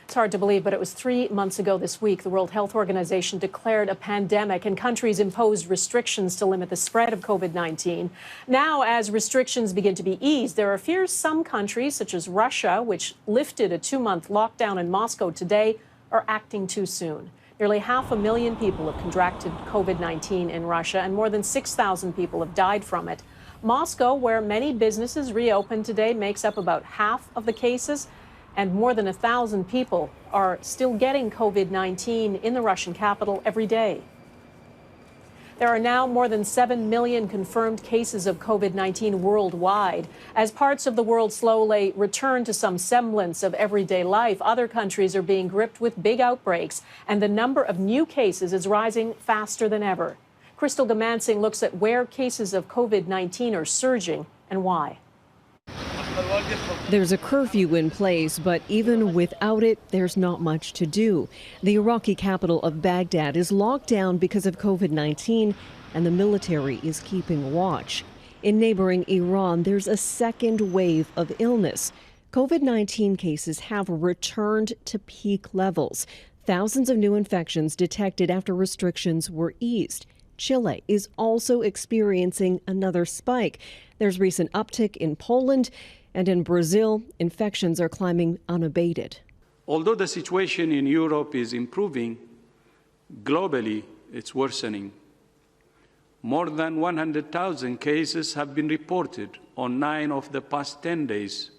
It's hard to believe, but it was 3 months ago this week the World Health Organization declared a pandemic and countries imposed restrictions to limit the spread of COVID-19. Now, as restrictions begin to be eased, there are fears some countries, such as Russia, which lifted a 2-month lockdown in Moscow today, are acting too soon. Nearly 500,000 people have contracted COVID-19 in Russia, and more than 6,000 people have died from it. Moscow, where many businesses reopened today, makes up about half of the cases. And more than 1,000 people are still getting COVID-19 in the Russian capital every day. There are now more than 7 million confirmed cases of COVID-19 worldwide. As parts of the world slowly return to some semblance of everyday life, other countries are being gripped with big outbreaks, and the number of new cases is rising faster than ever. Crystal Goomansingh looks at where cases of COVID-19 are surging and why. There's a curfew in place, but even without it, there's not much to do. The Iraqi capital of Baghdad is locked down because of COVID-19, and the military is keeping watch. In neighboring Iran, there's a second wave of illness. COVID-19 cases have returned to peak levels. Thousands of new infections detected after restrictions were eased. Chile is also experiencing another spike. There's recent uptick in Poland. And in Brazil, infections are climbing unabated. Although the situation in Europe is improving, globally it's worsening. More than 100,000 cases have been reported on 9 of the past 10 days.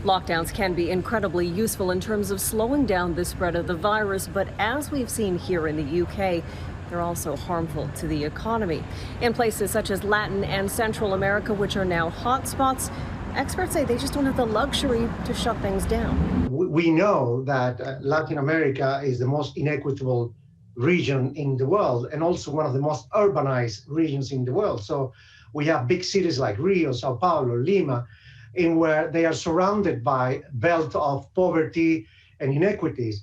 Lockdowns can be incredibly useful in terms of slowing down the spread of the virus, but as we've seen here in the UK, they're also harmful to the economy. In places such as Latin and Central America, which are now hotspots, experts say they just don't have the luxury to shut things down. We know that Latin America is the most inequitable region in the world and also one of the most urbanized regions in the world. So we have big cities like Rio, Sao Paulo, Lima, in where they are surrounded by belt of poverty and inequities.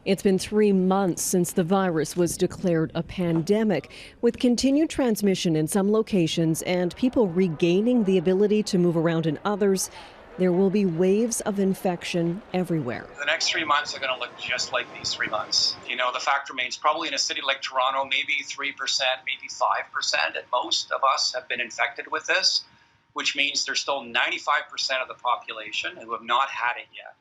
It's been 3 months since the virus was declared a pandemic. With continued transmission in some locations and people regaining the ability to move around in others, there will be waves of infection everywhere. The next 3 months are going to look just like these 3 months. You know, the fact remains, probably in a city like Toronto, maybe 3%, maybe 5% at most of us have been infected with this, which means there's still 95% of the population who have not had it yet.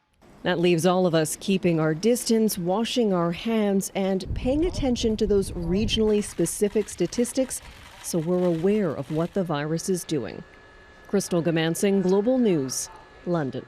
That leaves all of us keeping our distance, washing our hands, and paying attention to those regionally specific statistics so we're aware of what the virus is doing. Crystal Goomansingh, Global News, London.